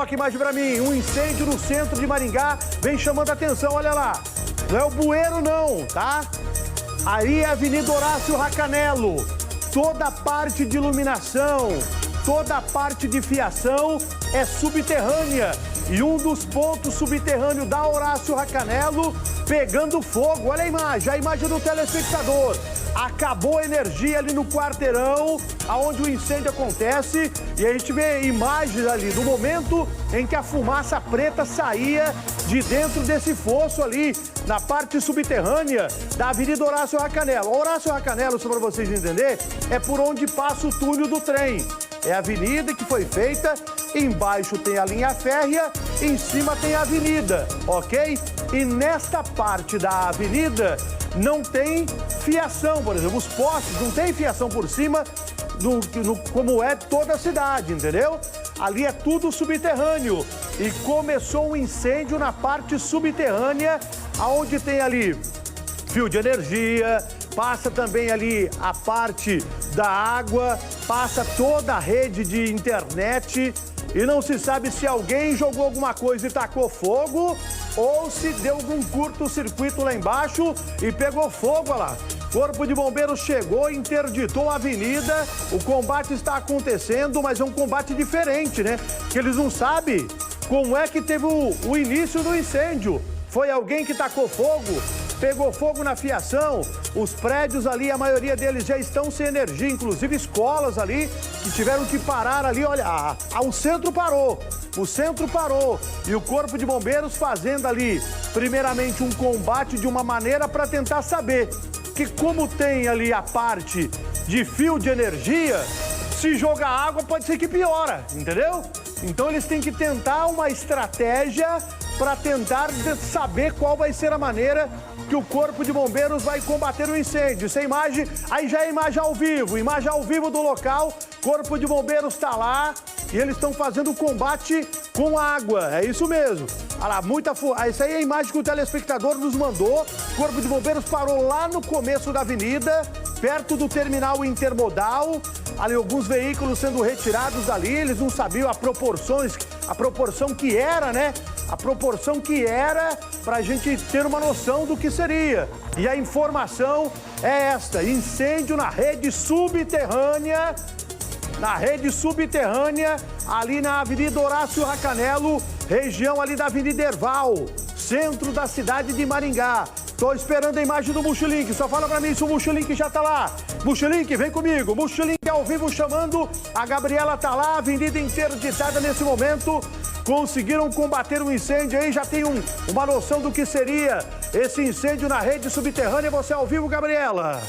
Coloca a imagem pra mim. Um incêndio no centro de Maringá vem chamando a atenção, olha lá. Não é o bueiro não, tá? Aí é a Avenida Horácio Racanello. Toda a parte de iluminação, toda a parte de fiação é subterrânea. E um dos pontos subterrâneos da Horácio Racanello pegando fogo. Olha a imagem do telespectador. Acabou a energia ali no quarteirão, aonde o incêndio acontece. E a gente vê imagens ali do momento em que a fumaça preta saía de dentro desse fosso ali, na parte subterrânea da Avenida Horácio Racanello. Horácio Racanello, só para vocês entenderem, é por onde passa o túnel do trem. É a avenida que foi feita, embaixo tem a linha férrea, em cima tem a avenida, ok? E nesta parte da avenida não tem fiação, por exemplo, os postes não tem fiação por cima, como é toda a cidade, entendeu? Ali é tudo subterrâneo e começou um incêndio na parte subterrânea, aonde tem ali fio de energia, passa também ali a parte da água, passa toda a rede de internet e não se sabe se alguém jogou alguma coisa e tacou fogo ou se deu algum curto-circuito lá embaixo e pegou fogo, olha lá. Corpo de Bombeiros chegou, interditou a avenida, o combate está acontecendo, mas é um combate diferente, né? Que eles não sabem como é que teve o início do incêndio. Foi alguém que tacou fogo? Pegou fogo na fiação, os prédios ali, a maioria deles já estão sem energia, inclusive escolas ali, que tiveram que parar ali, olha, o centro parou e o Corpo de Bombeiros fazendo ali, primeiramente um combate de uma maneira para tentar saber que como tem ali a parte de fio de energia, se jogar água pode ser que piora, entendeu? Então eles têm que tentar uma estratégia para tentar saber qual vai ser a maneira que o Corpo de Bombeiros vai combater o incêndio. Essa imagem, aí já é imagem ao vivo do local, Corpo de Bombeiros está lá e eles estão fazendo o combate com água, é isso mesmo. Olha lá, essa aí é a imagem que o telespectador nos mandou, Corpo de Bombeiros parou lá no começo da avenida, perto do terminal intermodal, ali alguns veículos sendo retirados dali, eles não sabiam a proporção que era, né? A proporção que era para a gente ter uma noção do que seria. E a informação é esta, incêndio na rede subterrânea, ali na Avenida Horácio Racanello, região ali da Avenida Herval, centro da cidade de Maringá. Tô esperando a imagem do Multilink, só fala pra mim se o Multilink já tá lá. Multilink, vem comigo. Multilink ao vivo chamando, a Gabriela tá lá, avenida interditada nesse momento. Conseguiram combater um incêndio aí, já tem uma noção do que seria esse incêndio na rede subterrânea. Você ao vivo, Gabriela.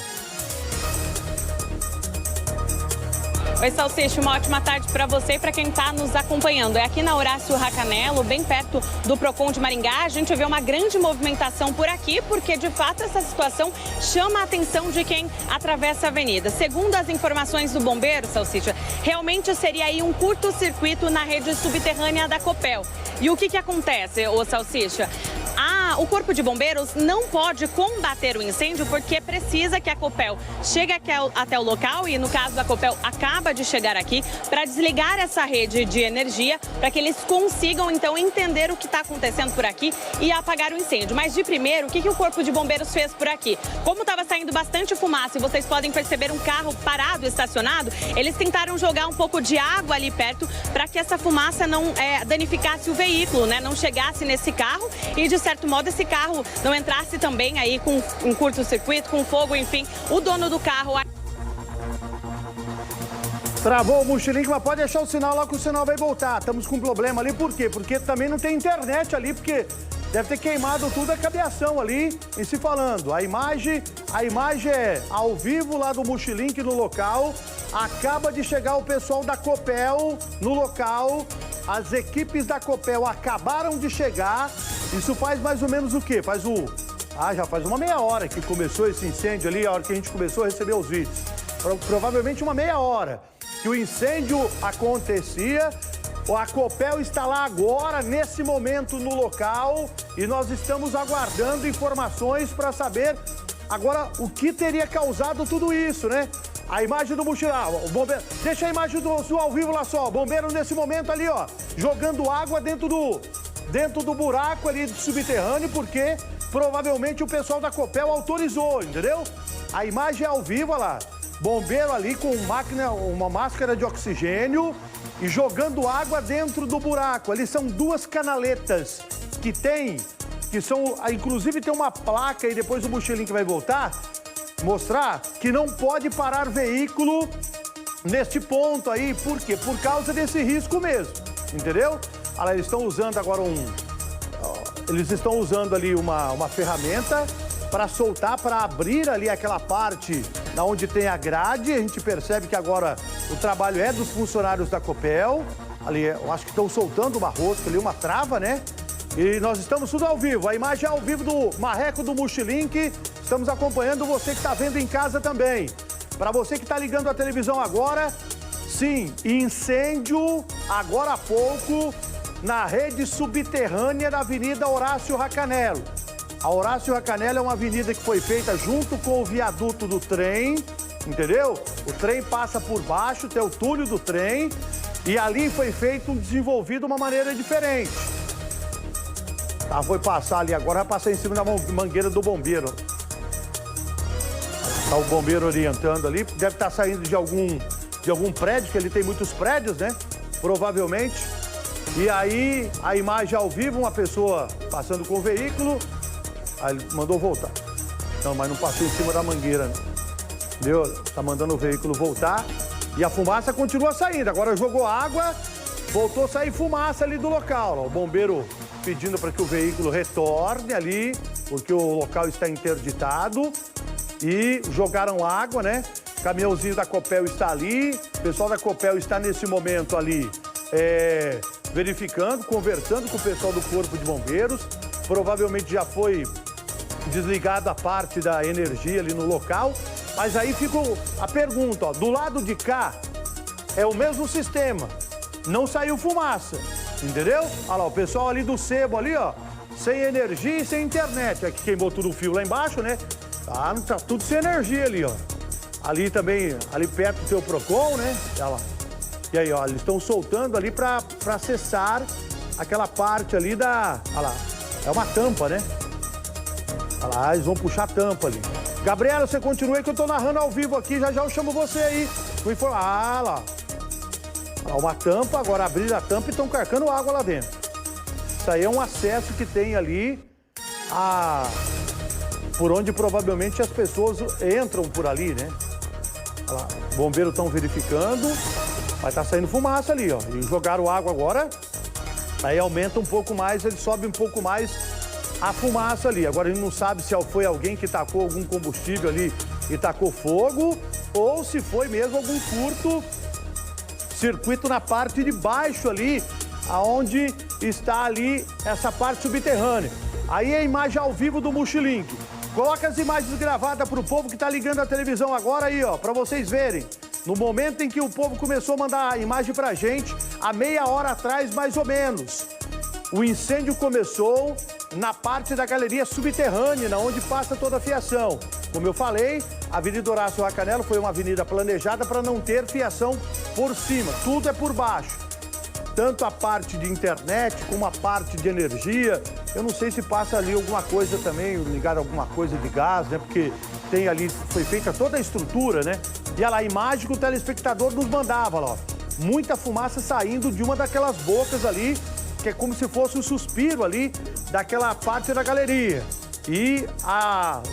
Oi, Salsicha, uma ótima tarde para você e para quem está nos acompanhando. É aqui na Horácio Racanello, bem perto do Procon de Maringá. A gente vê uma grande movimentação por aqui, porque de fato essa situação chama a atenção de quem atravessa a avenida. Segundo as informações do bombeiro, Salsicha, realmente seria aí um curto-circuito na rede subterrânea da Copel. E o que acontece, ô Salsicha? O Corpo de Bombeiros não pode combater o incêndio porque precisa que a Copel chegue até o local e, no caso da Copel, acaba de chegar aqui para desligar essa rede de energia para que eles consigam, então, entender o que está acontecendo por aqui e apagar o incêndio. Mas, de primeiro, o que o Corpo de Bombeiros fez por aqui? Como estava saindo bastante fumaça e vocês podem perceber um carro parado, estacionado, eles tentaram jogar um pouco de água ali perto para que essa fumaça não danificasse o veículo, né? Não chegasse nesse carro e, de certo modo, esse carro não entrasse também aí com um curto-circuito, com fogo, enfim. O dono do carro... Travou o Multilink, mas pode deixar o sinal lá que o sinal vai voltar. Estamos com um problema ali, por quê? Porque também não tem internet ali, porque deve ter queimado tudo a cabeação ali, em se falando. A imagem é ao vivo lá do Multilink no local. Acaba de chegar o pessoal da Copel no local. As equipes da Copel acabaram de chegar. Isso faz mais ou menos o quê? Já faz uma meia hora que começou esse incêndio ali, a hora que a gente começou a receber os vídeos. Provavelmente uma meia hora que o incêndio acontecia. A Copel está lá agora, nesse momento, no local. E nós estamos aguardando informações para saber agora o que teria causado tudo isso, né? A imagem do mochilão, o bombeiro. Deixa a imagem do ao vivo lá só. O bombeiro nesse momento ali, ó, jogando água dentro do buraco ali do subterrâneo, porque provavelmente o pessoal da Copel autorizou, entendeu? A imagem é ao vivo, olha lá. Bombeiro ali com uma máscara de oxigênio e jogando água dentro do buraco. Ali são duas canaletas inclusive tem uma placa aí, depois o mochilinho que vai voltar, mostrar que não pode parar veículo neste ponto aí. Por quê? Por causa desse risco mesmo, entendeu? Olha lá, eles estão usando agora eles estão usando ali uma ferramenta para soltar, para abrir ali aquela parte da onde tem a grade. A gente percebe que agora o trabalho é dos funcionários da Copel. Ali, eu acho que estão soltando uma rosca ali, uma trava, né? E nós estamos tudo ao vivo. A imagem é ao vivo do Marreco do Mochilink. Estamos acompanhando você que está vendo em casa também. Para você que está ligando a televisão agora, sim, incêndio agora há pouco na rede subterrânea da Avenida Horácio Racanello. A Horácio Racanello é uma avenida que foi feita junto com o viaduto do trem, entendeu? O trem passa por baixo, tem o túnel do trem, e ali foi desenvolvido de uma maneira diferente. Tá, foi passar ali agora, vai passar em cima da mangueira do bombeiro. Tá o bombeiro orientando ali, deve estar saindo de algum prédio, que ele tem muitos prédios, né? Provavelmente. E aí, a imagem ao vivo, uma pessoa passando com o veículo. Aí ele mandou voltar. Não, mas não passou em cima da mangueira, né? Entendeu? Tá mandando o veículo voltar. E a fumaça continua saindo. Agora jogou água, voltou a sair fumaça ali do local. Ó. O bombeiro pedindo para que o veículo retorne ali, porque o local está interditado. E jogaram água, né? O caminhãozinho da Copel está ali. O pessoal da Copel está nesse momento ali verificando, conversando com o pessoal do Corpo de Bombeiros. Provavelmente já foi desligado a parte da energia ali no local, mas aí ficou a pergunta, ó, do lado de cá é o mesmo sistema, não saiu fumaça, entendeu? Olha lá, o pessoal ali do sebo ali, ó, sem energia e sem internet, aqui queimou tudo o fio lá embaixo, né? Tá tudo sem energia ali, ó. Ali também, ali perto do teu Procon, né? Olha lá. E aí, ó, eles estão soltando ali para acessar aquela parte ali da... Olha lá, é uma tampa, né? Olha lá, eles vão puxar a tampa ali. Gabriela, você continua aí que eu tô narrando ao vivo aqui, já eu chamo você aí. Ah, lá. Olha lá, uma tampa, agora abrir a tampa e estão carcando água lá dentro. Isso aí é um acesso que tem ali, por onde provavelmente as pessoas entram por ali, né? Olha lá, bombeiros estão verificando, mas tá saindo fumaça ali, ó. E jogaram água agora, aí aumenta um pouco mais, ele sobe um pouco mais a fumaça ali. Agora ele não sabe se foi alguém que tacou algum combustível ali e tacou fogo, ou se foi mesmo algum curto-circuito na parte de baixo ali, aonde está ali essa parte subterrânea. Aí a imagem ao vivo do Mochilink. Coloca as imagens gravadas para o povo que está ligando a televisão agora aí, ó, para vocês verem. No momento em que o povo começou a mandar a imagem pra gente, há meia hora atrás, mais ou menos. O incêndio começou na parte da galeria subterrânea, onde passa toda a fiação. Como eu falei, a Avenida Horácio Racanello foi uma avenida planejada para não ter fiação por cima, tudo é por baixo. Tanto a parte de internet como a parte de energia. Eu não sei se passa ali alguma coisa também, ligado a alguma coisa de gás, né? Porque tem ali, foi feita toda a estrutura, né? E olha lá, a imagem que o telespectador nos mandava, ó. Muita fumaça saindo de uma daquelas bocas ali, que é como se fosse um suspiro ali daquela parte da galeria. E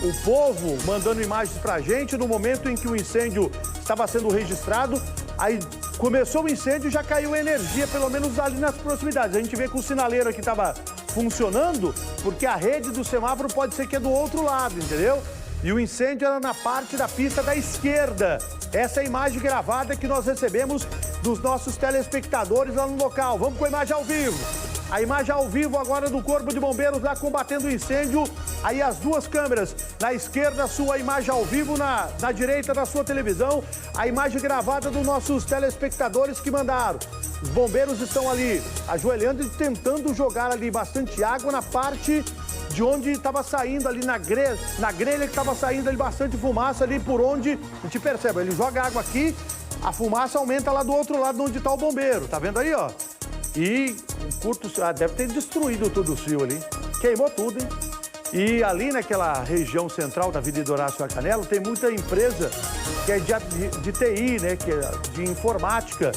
o povo mandando imagens pra gente no momento em que o incêndio estava sendo registrado. Aí começou o incêndio e já caiu energia, pelo menos ali nas proximidades. A gente vê que o sinaleiro aqui estava funcionando, porque a rede do semáforo pode ser que é do outro lado, entendeu? E o incêndio era na parte da pista da esquerda. Essa é a imagem gravada que nós recebemos dos nossos telespectadores lá no local. Vamos com a imagem ao vivo. A imagem ao vivo agora do Corpo de Bombeiros lá combatendo o incêndio. Aí as duas câmeras, na esquerda a sua imagem ao vivo, na direita da sua televisão, a imagem gravada dos nossos telespectadores que mandaram. Os bombeiros estão ali ajoelhando e tentando jogar ali bastante água na parte de onde estava saindo ali na grelha que estava saindo ali bastante fumaça ali por onde a gente percebe. Ele joga água aqui, a fumaça aumenta lá do outro lado onde está o bombeiro. Tá vendo aí, ó? E deve ter destruído todo o fio ali. Queimou tudo, hein? E ali naquela região central da Avenida Horácio Racanello tem muita empresa que é de TI, né? Que é de informática.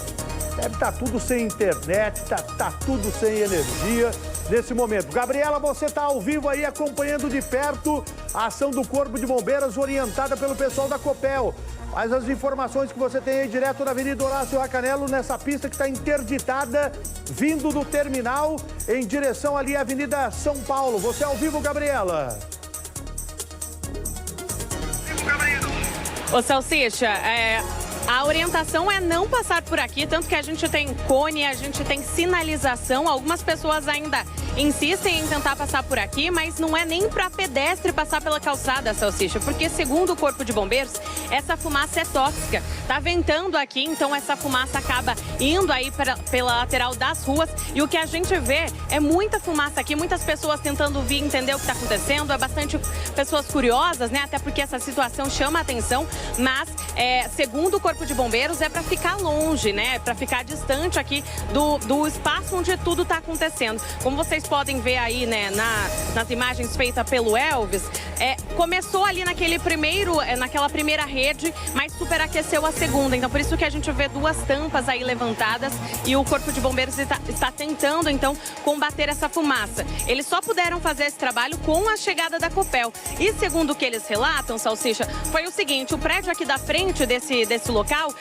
Deve estar tudo sem internet, tá tudo sem energia nesse momento. Gabriela, você está ao vivo aí acompanhando de perto a ação do Corpo de Bombeiros orientada pelo pessoal da Copel. Mas as informações que você tem aí direto da Avenida Horácio Racanello, nessa pista que está interditada, vindo do terminal em direção ali à Avenida São Paulo. Você é ao vivo, Gabriela? Ô, Salsicha, a orientação é não passar por aqui, tanto que a gente tem cone, a gente tem sinalização. Algumas pessoas ainda insistem em tentar passar por aqui, mas não é nem para pedestre passar pela calçada, Salsicha, porque segundo o Corpo de Bombeiros, essa fumaça é tóxica. Tá ventando aqui, então essa fumaça acaba indo aí pela lateral das ruas e o que a gente vê é muita fumaça aqui, muitas pessoas tentando vir entender o que está acontecendo, é bastante pessoas curiosas, né? Até porque essa situação chama a atenção, mas segundo o Corpo de Bombeiros é para ficar longe, né? Para ficar distante aqui do espaço onde tudo está acontecendo. Como vocês podem ver aí, né, nas imagens feitas pelo Elvis, começou ali naquela primeira rede, mas superaqueceu a segunda. Então, por isso que a gente vê duas tampas aí levantadas e o Corpo de Bombeiros está tentando, então, combater essa fumaça. Eles só puderam fazer esse trabalho com a chegada da Copel. E segundo o que eles relatam, Salsicha, foi o seguinte, o prédio aqui da frente desse local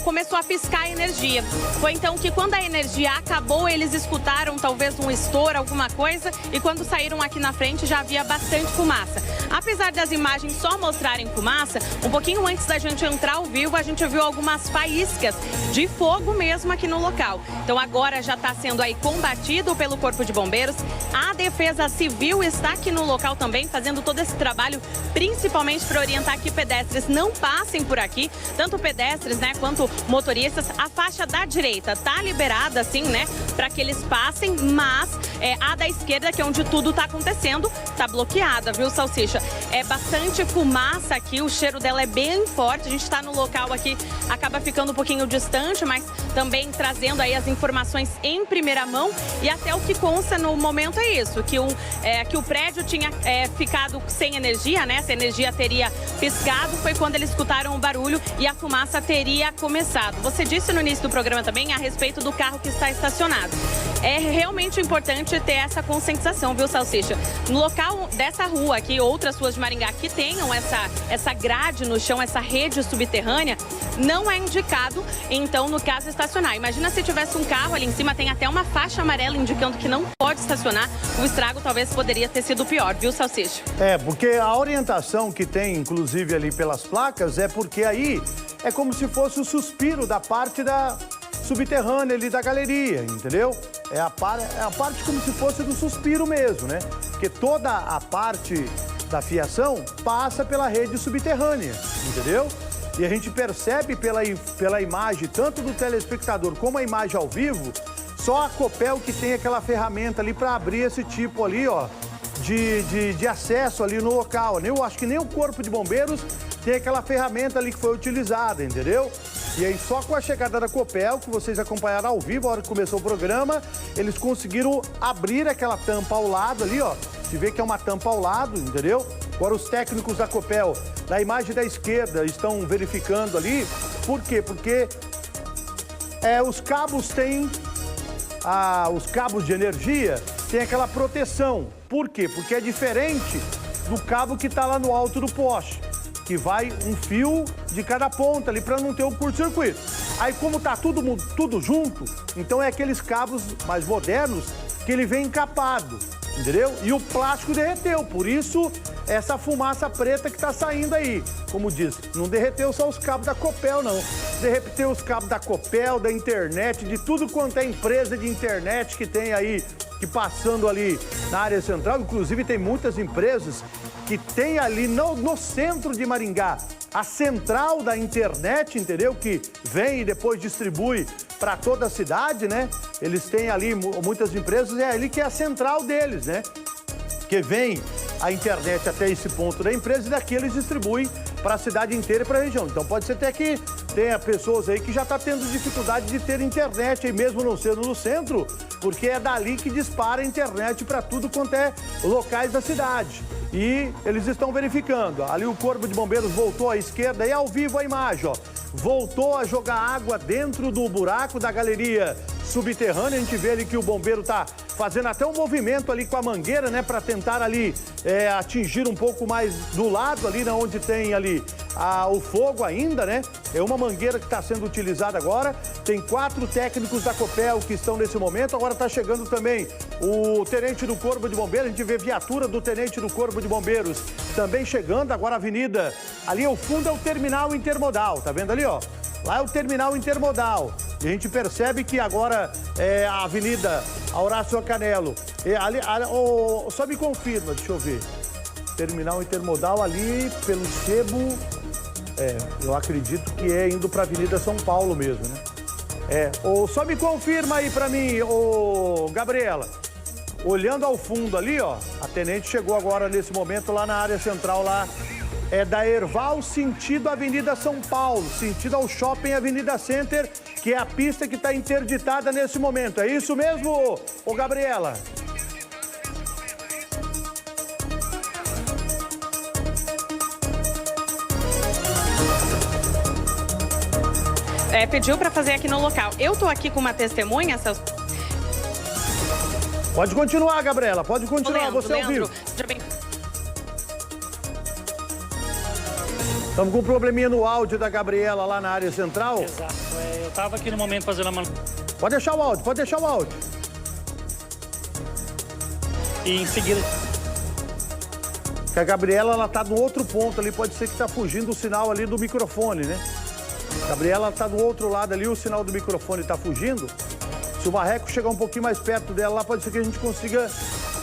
começou a piscar energia. Foi então que quando a energia acabou, eles escutaram talvez um estouro, alguma coisa, e quando saíram aqui na frente já havia bastante fumaça. Apesar das imagens só mostrarem fumaça, um pouquinho antes da gente entrar ao vivo, a gente viu algumas faíscas de fogo mesmo aqui no local. Então agora já está sendo aí combatido pelo Corpo de Bombeiros. A Defesa Civil está aqui no local também, fazendo todo esse trabalho, principalmente para orientar que pedestres não passem por aqui, tanto pedestres, né, quanto motoristas. A faixa da direita está liberada, assim, né, para que eles passem, mas a da esquerda, que é onde tudo está acontecendo, está bloqueada, viu, Salsicha? É bastante fumaça aqui, o cheiro dela é bem forte. A gente está no local aqui, acaba ficando um pouquinho distante, mas também trazendo aí as informações em primeira mão. E até o que consta no momento é isso, que o prédio tinha ficado sem energia, né? Essa energia teria piscado, foi quando eles escutaram o barulho e a fumaça teria começado. Você disse no início do programa também a respeito do carro que está estacionado. É realmente importante ter essa conscientização, viu, Salsicha? No local dessa rua aqui, outras ruas de Maringá que tenham essa grade no chão, essa rede subterrânea, não é indicado, então, no caso, estacionar. Imagina se tivesse um carro ali em cima, tem até uma faixa amarela indicando que não pode estacionar. O estrago talvez poderia ter sido pior, viu, Salsicha? Porque a orientação que tem, inclusive, ali pelas placas, é porque aí é como se fosse o suspiro da parte da subterrânea ali da galeria, entendeu? É a parte como se fosse do suspiro mesmo, né? Porque toda a parte da fiação passa pela rede subterrânea, entendeu? E a gente percebe pela imagem, tanto do telespectador como a imagem ao vivo, só a Copel que tem aquela ferramenta ali para abrir esse tipo ali, ó, de acesso ali no local. Eu acho que nem o Corpo de Bombeiros tem aquela ferramenta ali que foi utilizada, entendeu? E aí, só com a chegada da Copel, que vocês acompanharam ao vivo, a hora que começou o programa, eles conseguiram abrir aquela tampa ao lado ali, ó. Se vê que é uma tampa ao lado, entendeu? Agora, os técnicos da Copel, na imagem da esquerda, estão verificando ali. Por quê? Porque os cabos têm... os cabos de energia têm aquela proteção. Por quê? Porque é diferente do cabo que está lá no alto do poste, que vai um fio de cada ponta ali para não ter o curto-circuito. Aí, como tá tudo junto, então é aqueles cabos mais modernos que ele vem encapado, entendeu? E o plástico derreteu, por isso essa fumaça preta que tá saindo aí. Como diz, não derreteu só os cabos da Copel, não. Derreteu os cabos da Copel, da internet, de tudo quanto é empresa de internet que tem aí, que passando ali na área central. Inclusive, tem muitas empresas que tem ali no centro de Maringá a central da internet, entendeu? Que vem e depois distribui para toda a cidade, né? Eles têm ali muitas empresas, é ali que é a central deles, né? Que vem a internet até esse ponto da empresa e daqui eles distribuem para a cidade inteira e para a região. Então pode ser até que tenha pessoas aí que já estão tendo dificuldade de ter internet, aí mesmo não sendo no centro, porque é dali que dispara a internet para tudo quanto é locais da cidade. E eles estão verificando. Ali o Corpo de Bombeiros voltou à esquerda e ao vivo a imagem, ó. Voltou a jogar água dentro do buraco da galeria subterrânea. A gente vê ali que o bombeiro está fazendo até um movimento ali com a mangueira, né? Para tentar ali atingir um pouco mais do lado ali, né, onde tem ali o fogo ainda, né? É uma mangueira que está sendo utilizada agora. Tem 4 técnicos da Copel que estão nesse momento. Agora está chegando também o tenente do Corpo de Bombeiros. A gente vê viatura do tenente do Corpo de Bombeiros também chegando. Agora a avenida, ali ao fundo é o terminal intermodal. Tá vendo ali, ó? Lá é o terminal intermodal. E a gente percebe que agora é a avenida Horácio Racanello. Só me confirma, deixa eu ver. Terminal intermodal ali pelo sebo. Eu acredito que é indo para a Avenida São Paulo mesmo, né? Só me confirma aí para mim, Gabriela. Olhando ao fundo ali, ó, a tenente chegou agora nesse momento lá na área central lá. É da Herval sentido Avenida São Paulo, sentido ao Shopping Avenida Center, que é a pista que está interditada nesse momento. É isso mesmo, Gabriela? Pediu para fazer aqui no local. Eu tô aqui com uma testemunha, Celso. Pode continuar, Gabriela, pode continuar, Leandro, você ouviu. Seja bem... Estamos com um probleminha no áudio da Gabriela lá na área central. Exato, eu estava aqui no momento fazendo a Pode deixar o áudio, pode deixar o áudio. E em seguida... Que a Gabriela, ela tá no outro ponto ali, pode ser que tá fugindo o sinal ali do microfone, né? A Gabriela tá do outro lado ali, o sinal do microfone tá fugindo. Se o Marreco chegar um pouquinho mais perto dela lá, pode ser que a gente consiga...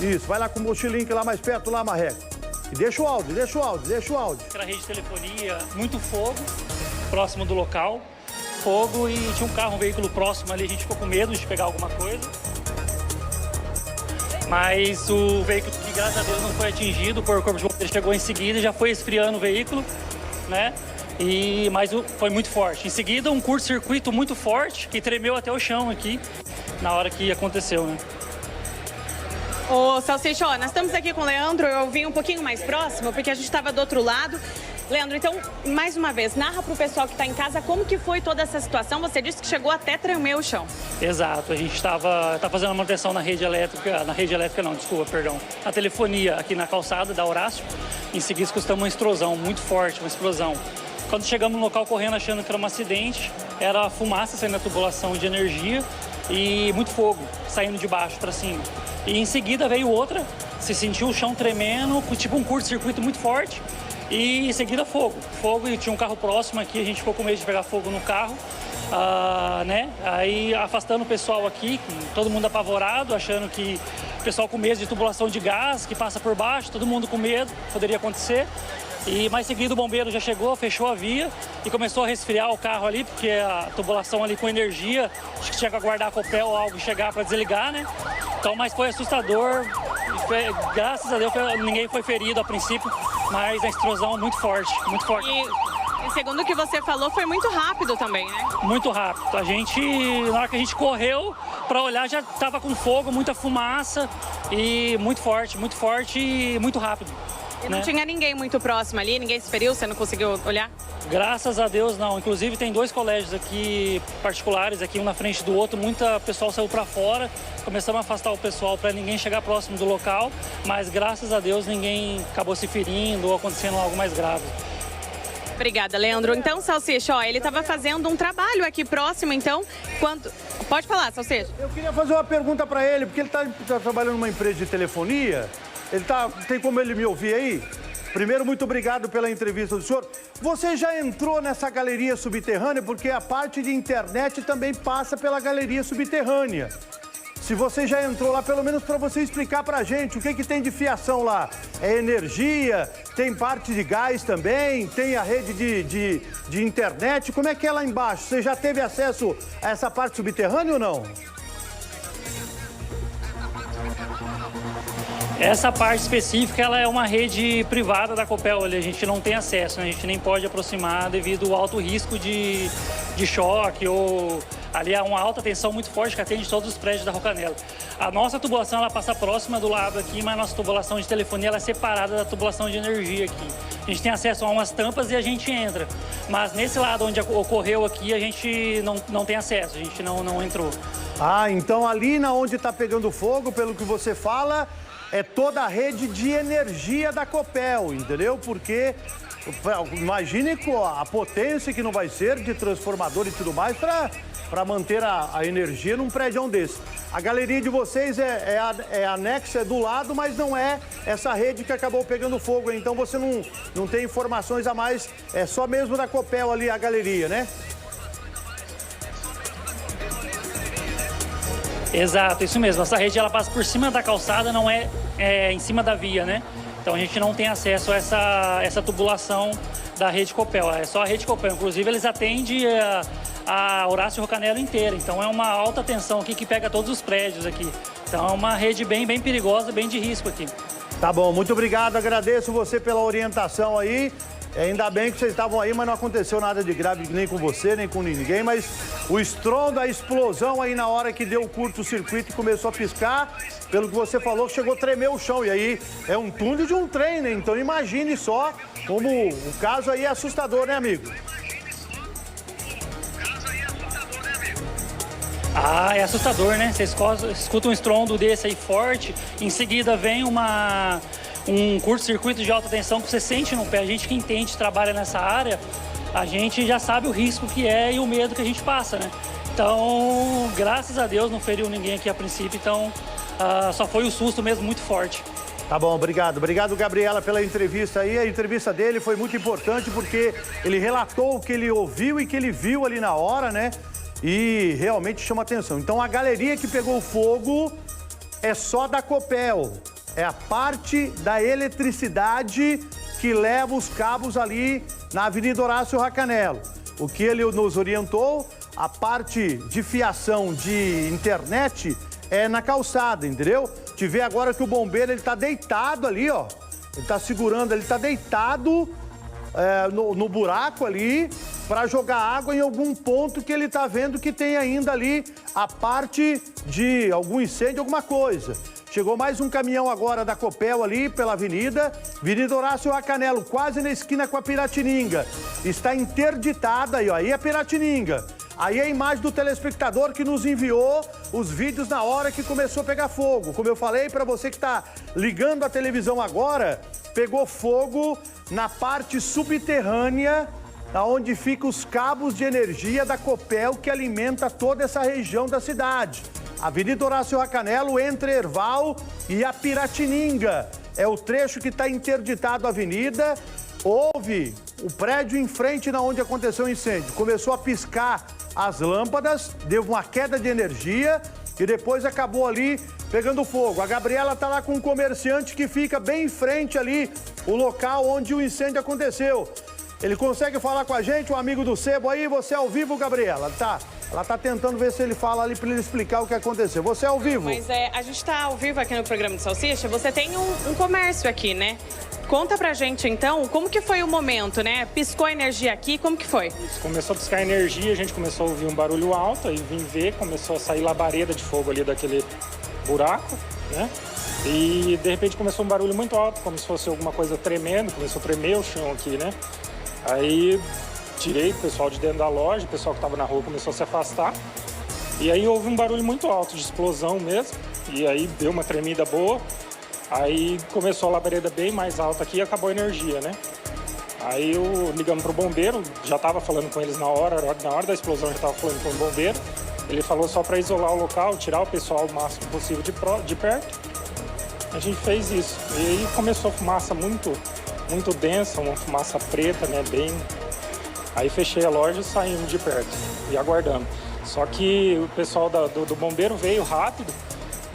Isso, vai lá com o mochilink lá mais perto lá, Marreco. E deixa o áudio, deixa o áudio, deixa o áudio. Era rede de telefonia, muito fogo, próximo do local. Fogo e tinha um carro, um veículo próximo ali, a gente ficou com medo de pegar alguma coisa. Mas o veículo, que graças a Deus não foi atingido, o Corpo de Bombeiros chegou em seguida e já foi esfriando o veículo, né? Mas foi muito forte. Em seguida, um curto-circuito muito forte que tremeu até o chão aqui, na hora que aconteceu, né? Ô, Salsicha, nós estamos aqui com o Leandro, eu vim um pouquinho mais próximo, porque a gente estava do outro lado. Leandro, então, mais uma vez, narra para o pessoal que está em casa como que foi toda essa situação. Você disse que chegou até tremer o chão. Exato, a gente tá fazendo a manutenção na rede elétrica, na telefonia aqui na calçada da Horácio. Em seguida, escutamos uma explosão muito forte, uma explosão. Quando chegamos no local correndo achando que era um acidente, era fumaça saindo da tubulação de energia e muito fogo saindo de baixo para cima. E em seguida veio outra, se sentiu o chão tremendo, tipo um curto-circuito muito forte. E em seguida fogo. Fogo, e tinha um carro próximo aqui, a gente ficou com medo de pegar fogo no carro. Né? Aí afastando o pessoal aqui, todo mundo apavorado, achando que o pessoal com medo de tubulação de gás que passa por baixo, todo mundo com medo, poderia acontecer. E mais seguido o bombeiro já chegou, fechou a via e começou a resfriar o carro ali, porque a tubulação ali com energia, acho que tinha que aguardar a Copel ou algo chegar para desligar, né? Então, mas foi assustador, graças a Deus ninguém foi ferido a princípio, mas a explosão muito forte, muito forte. E segundo o que você falou, foi muito rápido também, né? Muito rápido. Na hora que a gente correu para olhar, já estava com fogo, muita fumaça e muito forte e muito rápido. E não tinha ninguém muito próximo ali? Ninguém se feriu? Você não conseguiu olhar? Graças a Deus, não. Inclusive, tem 2 colégios aqui particulares, aqui um na frente do outro. Muita pessoal saiu para fora. Começamos a afastar o pessoal para ninguém chegar próximo do local. Mas, graças a Deus, ninguém acabou se ferindo ou acontecendo algo mais grave. Obrigada, Leandro. Então, Salsicha, ele estava fazendo um trabalho aqui próximo, então, Pode falar, Salsicha. Eu queria fazer uma pergunta para ele, porque ele está trabalhando numa empresa de telefonia. Tem como ele me ouvir aí? Primeiro, muito obrigado pela entrevista do senhor. Você já entrou nessa galeria subterrânea, porque a parte de internet também passa pela galeria subterrânea. se você já entrou lá, pelo menos para você explicar para a gente o que tem de fiação lá. É energia, tem parte de gás também, tem a rede de internet. Como é que é lá embaixo? Você já teve acesso a essa parte subterrânea ou não? Essa parte específica, ela é uma rede privada da Copel, a gente não tem acesso, né? A gente nem pode aproximar devido ao alto risco de choque ou ali há uma alta tensão muito forte que atende todos os prédios da Rocanelo. A nossa tubulação, ela passa próxima do lado aqui, mas a nossa tubulação de telefonia, ela é separada da tubulação de energia aqui. A gente tem acesso a umas tampas e a gente entra, mas nesse lado onde ocorreu aqui, a gente não tem acesso, a gente não entrou. Ah, então ali na onde está pegando fogo, pelo que você fala, é toda a rede de energia da Copel, entendeu? Porque imagine a potência que não vai ser de transformador e tudo mais para manter a energia num prédio desse. A galeria de vocês é anexa, é do lado, mas não é essa rede que acabou pegando fogo. Então você não tem informações a mais, é só mesmo da Copel ali a galeria, né? Exato, isso mesmo. Essa rede ela passa por cima da calçada, não é em cima da via, né? Então a gente não tem acesso a essa tubulação da rede Copel, é só a rede Copel. Inclusive eles atendem a Horácio Rocanelo inteira, então é uma alta tensão aqui que pega todos os prédios aqui. Então é uma rede bem perigosa, bem de risco aqui. Tá bom, muito obrigado, agradeço você pela orientação aí. Ainda bem que vocês estavam aí, mas não aconteceu nada de grave nem com você, nem com ninguém. Mas o estrondo, a explosão aí na hora que deu o curto-circuito e começou a piscar, pelo que você falou, chegou a tremer o chão. E aí é um túnel de um trem, né? Então imagine só como o caso aí é assustador, né, amigo? Ah, é assustador, né? Você escuta um estrondo desse aí forte, em seguida vem um curto-circuito de alta tensão que você sente no pé. A gente que entende, trabalha nessa área, a gente já sabe o risco que é e o medo que a gente passa, né? Então, graças a Deus, não feriu ninguém aqui a princípio, então só foi o susto mesmo muito forte. Tá bom, obrigado. Obrigado, Gabriela, pela entrevista aí. A entrevista dele foi muito importante porque ele relatou o que ele ouviu e que ele viu ali na hora, né? E realmente chama atenção. Então, a galeria que pegou fogo é só da Copel. É a parte da eletricidade que leva os cabos ali na Avenida Horácio Racanelo. O que ele nos orientou, a parte de fiação de internet é na calçada, entendeu? Te vê agora que o bombeiro, ele tá deitado ali, ó. Ele tá segurando, ele tá deitado no buraco ali para jogar água em algum ponto que ele tá vendo que tem ainda ali a parte de algum incêndio, alguma coisa. Chegou mais um caminhão agora da Copel ali pela Avenida Horácio Racanelo, quase na esquina com a Piratininga. Está interditada aí, ó, aí é Piratininga. Aí é a imagem do telespectador que nos enviou os vídeos na hora que começou a pegar fogo. Como eu falei para você que está ligando a televisão agora, pegou fogo na parte subterrânea, onde ficam os cabos de energia da Copel que alimenta toda essa região da cidade. Avenida Horácio Racanelo, entre Erval e a Piratininga. É o trecho que está interditado a avenida. Houve o prédio em frente na onde aconteceu o incêndio. Começou a piscar as lâmpadas, deu uma queda de energia e depois acabou ali pegando fogo. A Gabriela está lá com um comerciante que fica bem em frente ali, o local onde o incêndio aconteceu. Ele consegue falar com a gente, um amigo do Sebo aí? Você é ao vivo, Gabriela? Tá. Ela tá tentando ver se ele fala ali para ele explicar o que aconteceu. Você é ao vivo? Mas a gente tá ao vivo aqui no programa de Salsicha. Você tem um comércio aqui, né? Conta pra gente, então, como que foi o momento, né? Piscou a energia aqui, como que foi? Começou a piscar energia, a gente começou a ouvir um barulho alto, aí vim ver, começou a sair labareda de fogo ali daquele buraco, né? E, de repente, começou um barulho muito alto, como se fosse alguma coisa tremendo, começou a tremer o chão aqui, né? Aí tirei o pessoal de dentro da loja, o pessoal que estava na rua começou a se afastar. E aí houve um barulho muito alto, de explosão mesmo. E aí deu uma tremida boa. Aí começou a labareda bem mais alta aqui e acabou a energia, né? Aí ligamos para o bombeiro, já estava falando com eles na hora da explosão, já estava falando com o bombeiro. Ele falou só para isolar o local, tirar o pessoal o máximo possível de perto. A gente fez isso. E aí começou a fumaça muito densa, uma fumaça preta, né, bem... Aí fechei a loja e saímos de perto e aguardando. Só que o pessoal do bombeiro veio rápido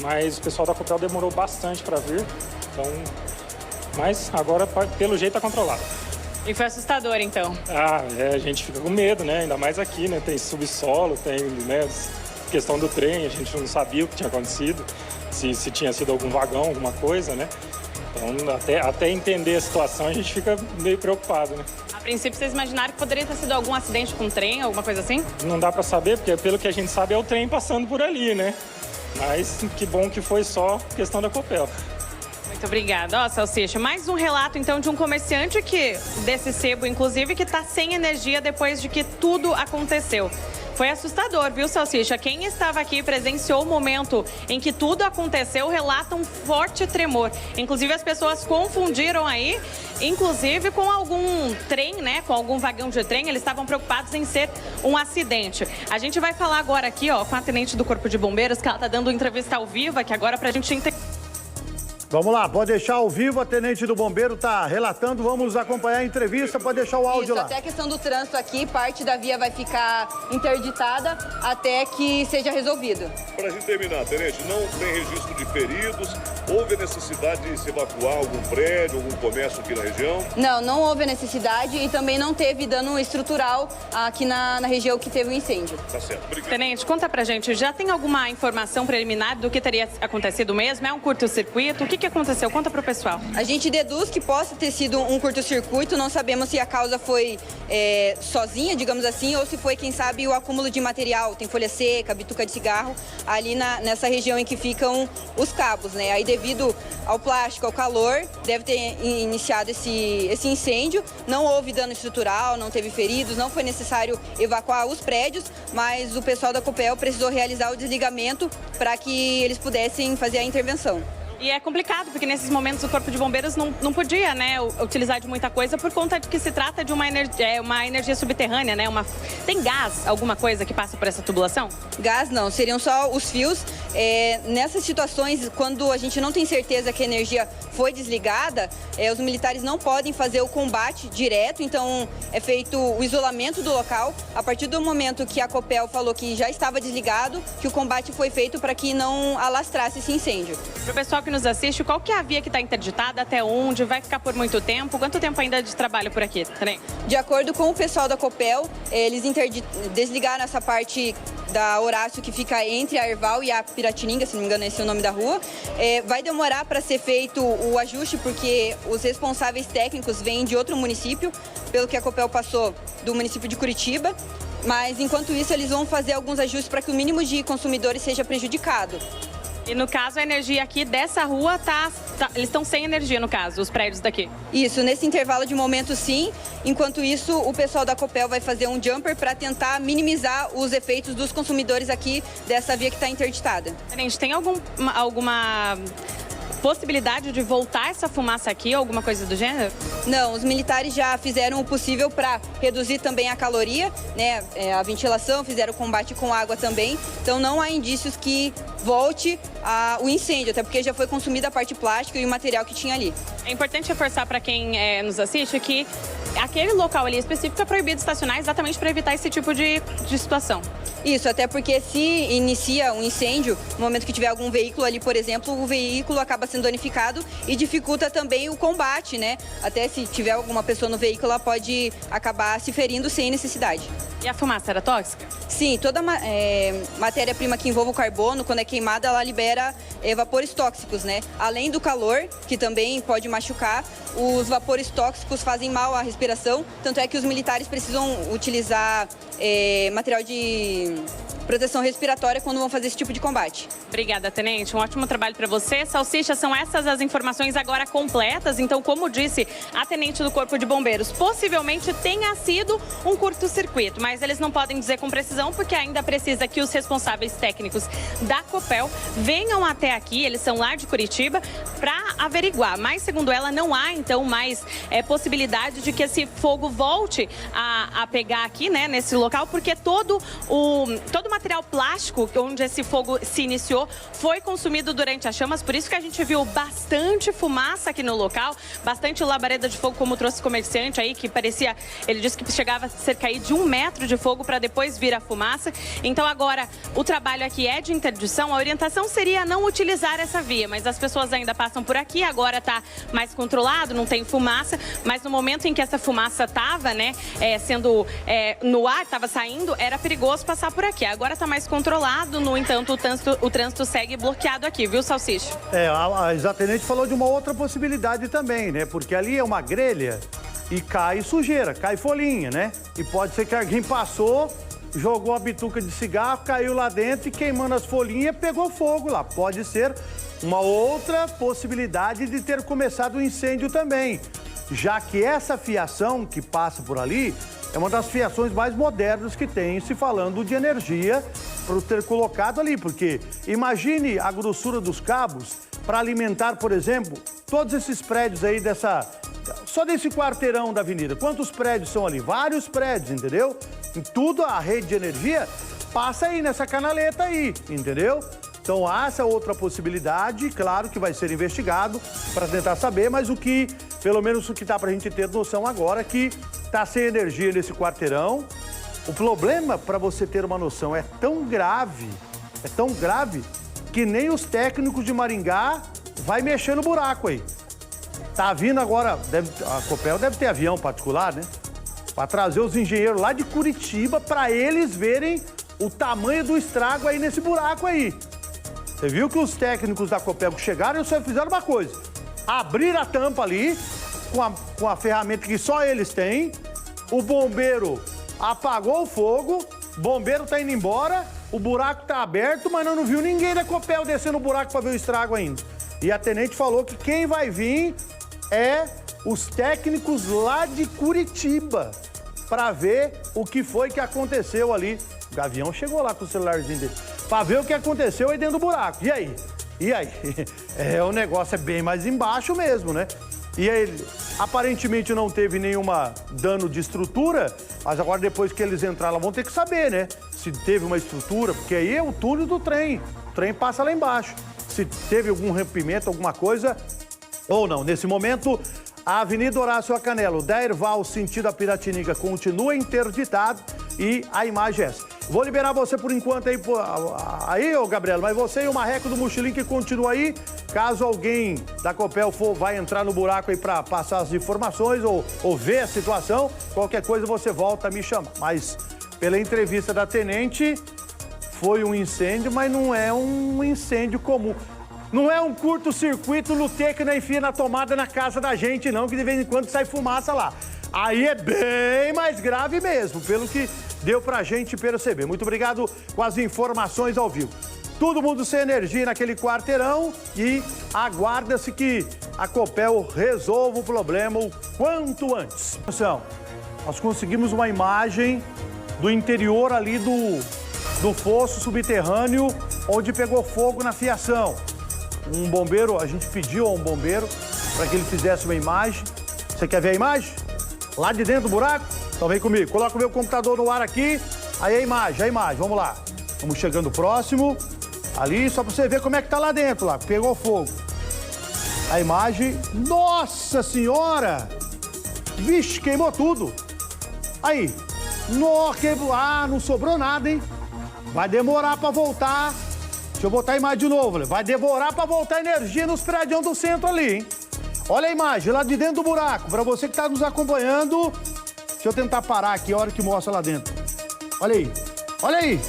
mas o pessoal da Copel demorou bastante para vir. Então, mas agora, pelo jeito, está controlado. E foi assustador, então? A gente fica com medo, né? Ainda mais aqui, né? Tem subsolo, tem, né, questão do trem, a gente não sabia o que tinha acontecido, se tinha sido algum vagão, alguma coisa, né? Então, até entender a situação, a gente fica meio preocupado, né? A princípio, vocês imaginaram que poderia ter sido algum acidente com o trem, alguma coisa assim? Não dá para saber, porque pelo que a gente sabe é o trem passando por ali, né? Mas que bom que foi só questão da Copel. Muito obrigada. Ó, Salsicha, mais um relato, então, de um comerciante desse sebo, inclusive, que está sem energia depois de que tudo aconteceu. Foi assustador, viu, Salsicha? Quem estava aqui presenciou o momento em que tudo aconteceu, relata um forte tremor. Inclusive, as pessoas confundiram aí, inclusive com algum trem, né? Com algum vagão de trem. Eles estavam preocupados em ser um acidente. A gente vai falar agora aqui, ó, com a tenente do Corpo de Bombeiros, que ela tá dando entrevista ao vivo aqui agora pra gente entender. Vamos lá, pode deixar ao vivo, a tenente do bombeiro está relatando, vamos acompanhar a entrevista, pode deixar o áudio lá. Até a questão do trânsito aqui, parte da via vai ficar interditada até que seja resolvido. Para a gente terminar, tenente, não tem registro de feridos, houve a necessidade de se evacuar algum prédio, algum comércio aqui na região? Não houve a necessidade e também não teve dano estrutural aqui na região que teve o incêndio. Tá certo, obrigado. Tenente, conta pra gente, já tem alguma informação preliminar do que teria acontecido mesmo? É um curto-circuito? O que aconteceu? Conta pro pessoal. A gente deduz que possa ter sido um curto-circuito, não sabemos se a causa foi sozinha, digamos assim, ou se foi, quem sabe, o acúmulo de material. Tem folha seca, bituca de cigarro, ali nessa região em que ficam os cabos, né? Aí, devido ao plástico, ao calor, deve ter iniciado esse incêndio. Não houve dano estrutural, não teve feridos, não foi necessário evacuar os prédios, mas o pessoal da Copel precisou realizar o desligamento para que eles pudessem fazer a intervenção. E é complicado, porque nesses momentos o Corpo de Bombeiros não podia, né, utilizar de muita coisa por conta de que se trata de uma energia subterrânea, né? Tem gás, alguma coisa que passa por essa tubulação? Gás não, seriam só os fios. Nessas situações, quando a gente não tem certeza que a energia foi desligada, os militares não podem fazer o combate direto, então é feito o isolamento do local. A partir do momento que a Copel falou que já estava desligado, que o combate foi feito para que não alastrasse esse incêndio. Para o pessoal que nos assiste, qual que é a via que está interditada, até onde, vai ficar por muito tempo? Quanto tempo ainda de trabalho por aqui? De acordo com o pessoal da Copel, eles desligaram essa parte da Horácio, que fica entre a Erval e a Piratininga, se não me engano esse é o nome da rua. Vai demorar para ser feito o ajuste, porque os responsáveis técnicos vêm de outro município, pelo que a Copel passou do município de Curitiba. Mas, enquanto isso, eles vão fazer alguns ajustes para que o mínimo de consumidores seja prejudicado. E no caso, a energia aqui dessa rua eles estão sem energia, no caso, os prédios daqui? Isso, nesse intervalo de momento, sim. Enquanto isso, o pessoal da Copel vai fazer um jumper para tentar minimizar os efeitos dos consumidores aqui dessa via que está interditada. Tenente, tem alguma possibilidade de voltar essa fumaça aqui, alguma coisa do gênero? Não, os militares já fizeram o possível para reduzir também a caloria, né, a ventilação, fizeram combate com água também, então não há indícios que volte o incêndio, até porque já foi consumida a parte plástica e o material que tinha ali. É importante reforçar para quem nos assiste que aquele local ali específico é proibido estacionar exatamente para evitar esse tipo de situação. Isso, até porque se inicia um incêndio, no momento que tiver algum veículo ali, por exemplo, o veículo acaba sendo danificado e dificulta também o combate, né? Até se tiver alguma pessoa no veículo, ela pode acabar se ferindo sem necessidade. E a fumaça era tóxica? Sim, toda matéria-prima que envolva o carbono, quando é queimada, ela libera vapores tóxicos, né? Além do calor, que também pode machucar, os vapores tóxicos fazem mal à respiração, tanto é que os militares precisam utilizar material de proteção respiratória quando vão fazer esse tipo de combate. Obrigada, Tenente. Um ótimo trabalho para você. Salsicha, são essas as informações agora completas. Então, como disse a Tenente do Corpo de Bombeiros, possivelmente tenha sido um curto-circuito, mas eles não podem dizer com precisão porque ainda precisa que os responsáveis técnicos da Copel venham até aqui, eles são lá de Curitiba, para averiguar. Mas, segundo ela, não há, então, mais possibilidade de que esse fogo volte a pegar aqui, né, nesse local, porque todo o material plástico onde esse fogo se iniciou foi consumido durante as chamas, por isso que a gente viu bastante fumaça aqui no local, bastante labareda de fogo, como trouxe o comerciante aí, que parecia, ele disse que chegava a cerca aí de 1 metro de fogo para depois vir a fumaça. Então agora o trabalho aqui é de interdição, a orientação seria não utilizar essa via, mas as pessoas ainda passam por aqui, agora está mais controlado, não tem fumaça, mas no momento em que essa fumaça estava, né, sendo no ar, estava saindo, era perigoso passar por aqui. Agora está mais controlado, no entanto, o trânsito segue bloqueado aqui, viu, Salsicha? A Exatenente falou de uma outra possibilidade também, né? Porque ali é uma grelha e cai sujeira, cai folhinha, né? E pode ser que alguém passou, jogou a bituca de cigarro, caiu lá dentro e queimando as folhinhas, pegou fogo lá. Pode ser uma outra possibilidade de ter começado o incêndio também, já que essa fiação que passa por ali é uma das fiações mais modernas que tem, se falando de energia, para ter colocado ali. Porque imagine a grossura dos cabos para alimentar, por exemplo, todos esses prédios aí só desse quarteirão da avenida. Quantos prédios são ali? Vários prédios, entendeu? Em tudo a rede de energia passa aí nessa canaleta aí, entendeu? Então há essa outra possibilidade, claro que vai ser investigado para tentar saber, mas pelo menos o que dá para a gente ter noção agora é que está sem energia nesse quarteirão. O problema, para você ter uma noção, é tão grave, que nem os técnicos de Maringá vai mexer no buraco aí. Tá vindo agora, a Copel deve ter avião particular, né? Para trazer os engenheiros lá de Curitiba para eles verem o tamanho do estrago aí nesse buraco aí. Você viu que os técnicos da Copel que chegaram, só fizeram uma coisa: abrir a tampa ali com a ferramenta que só eles têm. O bombeiro apagou o fogo, o bombeiro tá indo embora, o buraco tá aberto, mas não viu ninguém da Copel descendo o buraco para ver o estrago ainda. E a tenente falou que quem vai vir é os técnicos lá de Curitiba para ver o que foi que aconteceu ali. O Gavião chegou lá com o celularzinho dele para ver o que aconteceu aí dentro do buraco. E aí? E aí? O negócio é bem mais embaixo mesmo, né? E aí, aparentemente não teve nenhuma dano de estrutura, mas agora depois que eles entraram lá vão ter que saber, né? Se teve uma estrutura, porque aí é o túnel do trem. O trem passa lá embaixo. Se teve algum rompimento, alguma coisa ou não. Nesse momento, a Avenida Horácio Racanello, da Herval, sentido a Piratininga, continua interditado e a imagem é essa. Vou liberar você por enquanto aí, ô Gabriela, mas você e o Marreco do Mochilim que continua aí. Caso alguém da Copel vai entrar no buraco aí para passar as informações ou ver a situação, qualquer coisa você volta a me chamar. Mas pela entrevista da tenente, foi um incêndio, mas não é um incêndio comum. Não é um curto-circuito no T que não enfia na tomada na casa da gente, não, que de vez em quando sai fumaça lá. Aí é bem mais grave mesmo, pelo que deu pra gente perceber. Muito obrigado com as informações ao vivo. Todo mundo sem energia naquele quarteirão e aguarda-se que a Copel resolva o problema o quanto antes. Atenção, nós conseguimos uma imagem do interior ali do fosso subterrâneo onde pegou fogo na fiação. Um bombeiro, a gente pediu a um bombeiro para que ele fizesse uma imagem. Você quer ver a imagem? Lá de dentro do buraco? Então vem comigo, coloca o meu computador no ar aqui, aí a imagem, vamos lá. Vamos chegando próximo, ali, só pra você ver como é que tá lá dentro, lá, pegou fogo. A imagem, nossa senhora! Vixe, queimou tudo. Aí, não sobrou nada, hein? Vai demorar pra voltar. Deixa eu botar a imagem de novo, vai demorar pra voltar energia nos prédios do centro ali, hein? Olha a imagem lá de dentro do buraco, pra você que tá nos acompanhando. Deixa eu tentar parar aqui a hora que mostra lá dentro. Olha aí, olha aí.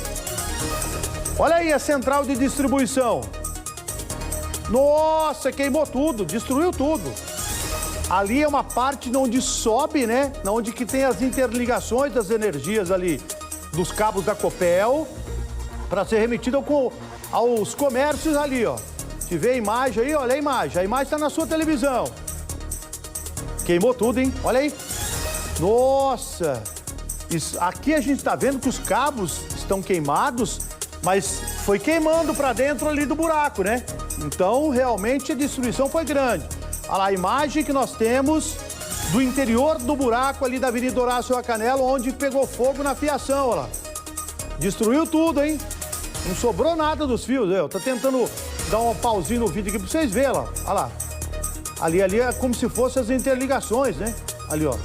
Olha aí a central de distribuição. Nossa, queimou tudo, destruiu tudo. Ali é uma parte onde sobe, né? Onde que tem as interligações das energias ali, dos cabos da Copel, para ser remetido aos comércios ali, ó. Se vê a imagem aí, olha a imagem tá na sua televisão. Queimou tudo, hein? Olha aí. Nossa! Aqui a gente tá vendo que os cabos estão queimados, mas foi queimando para dentro ali do buraco, né? Então, realmente, a destruição foi grande. Olha lá a imagem que nós temos do interior do buraco ali da Avenida Horácio Racanello, onde pegou fogo na fiação, olha lá. Destruiu tudo, hein? Não sobrou nada dos fios. Eu tô tentando dar um pauzinho no vídeo aqui pra vocês verem, ó. Olha lá. Ali é como se fossem as interligações, né? Ali, ó.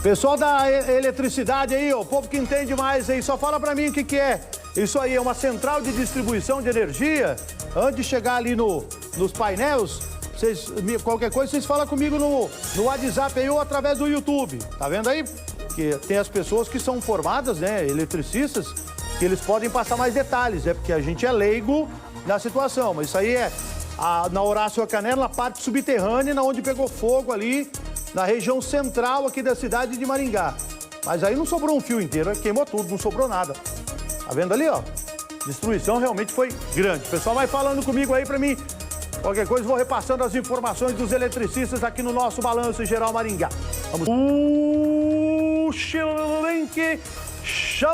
Pessoal da eletricidade aí, ó, o povo que entende mais aí, só fala pra mim o que é. Isso aí é uma central de distribuição de energia. Antes de chegar ali nos painéis, qualquer coisa, vocês falam comigo no WhatsApp aí ou através do YouTube. Tá vendo aí? Que tem as pessoas que são formadas, né, eletricistas, que eles podem passar mais detalhes, porque a gente é leigo na situação. Mas isso aí é na Horácio Racanello, na parte subterrânea, onde pegou fogo ali, na região central aqui da cidade de Maringá. Mas aí não sobrou um fio inteiro, queimou tudo, não sobrou nada. Tá vendo ali, ó? Destruição realmente foi grande. O pessoal vai falando comigo aí pra mim. Qualquer coisa, vou repassando as informações dos eletricistas aqui no nosso Balanço Geral Maringá. Vamos. O Chilenque chamando.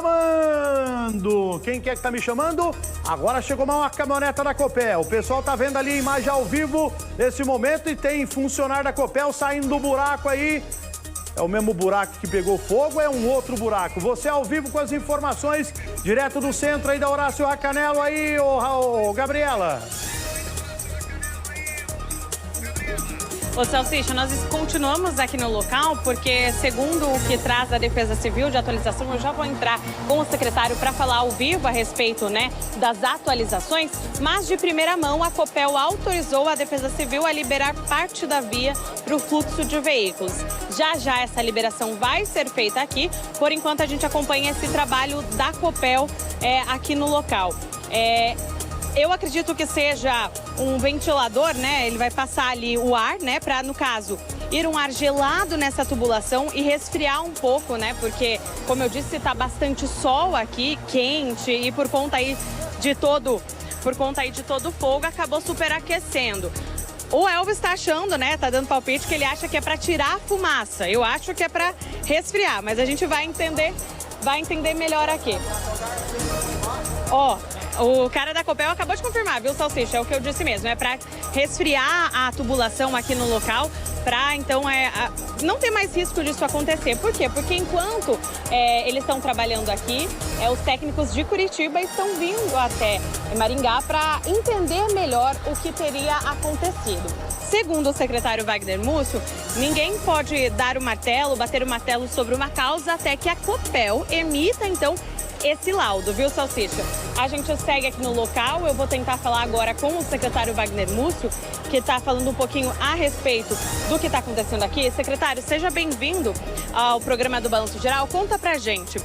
Quem quer que tá me chamando? Agora chegou uma caminhoneta da Copel. O pessoal tá vendo ali a imagem ao vivo nesse momento e tem funcionário da Copel saindo do buraco aí. É o mesmo buraco que pegou fogo ou é um outro buraco? Você ao vivo com as informações direto do centro aí da Horácio Racanello aí, ô Gabriela. Ô Salsicha, nós continuamos aqui no local porque, segundo o que traz a Defesa Civil de atualização, eu já vou entrar com o secretário para falar ao vivo a respeito, né, das atualizações, mas de primeira mão a Copel autorizou a Defesa Civil a liberar parte da via para o fluxo de veículos. Já essa liberação vai ser feita aqui, por enquanto a gente acompanha esse trabalho da Copel aqui no local. Eu acredito que seja um ventilador, né? Ele vai passar ali o ar, né? Para, no caso, ir um ar gelado nessa tubulação e resfriar um pouco, né? Porque, como eu disse, está bastante sol aqui, quente, e por conta aí de todo o fogo, acabou superaquecendo. O Elvis está achando, né? Tá dando palpite que ele acha que é para tirar a fumaça. Eu acho que é para resfriar, mas a gente vai entender melhor aqui. Ó. O cara da Copel acabou de confirmar, viu, Salsicha? É o que eu disse mesmo. É para resfriar a tubulação aqui no local, para então não ter mais risco disso acontecer. Por quê? Porque enquanto eles estão trabalhando aqui, os técnicos de Curitiba estão vindo até Maringá para entender melhor o que teria acontecido. Segundo o secretário Wagner Múcio, ninguém pode bater o martelo sobre uma causa até que a Copel emita, então, esse laudo, viu, Salsicha? A gente segue aqui no local, eu vou tentar falar agora com o secretário Wagner Múcio, que está falando um pouquinho a respeito do que está acontecendo aqui. Secretário, seja bem-vindo ao programa do Balanço Geral. Conta pra gente,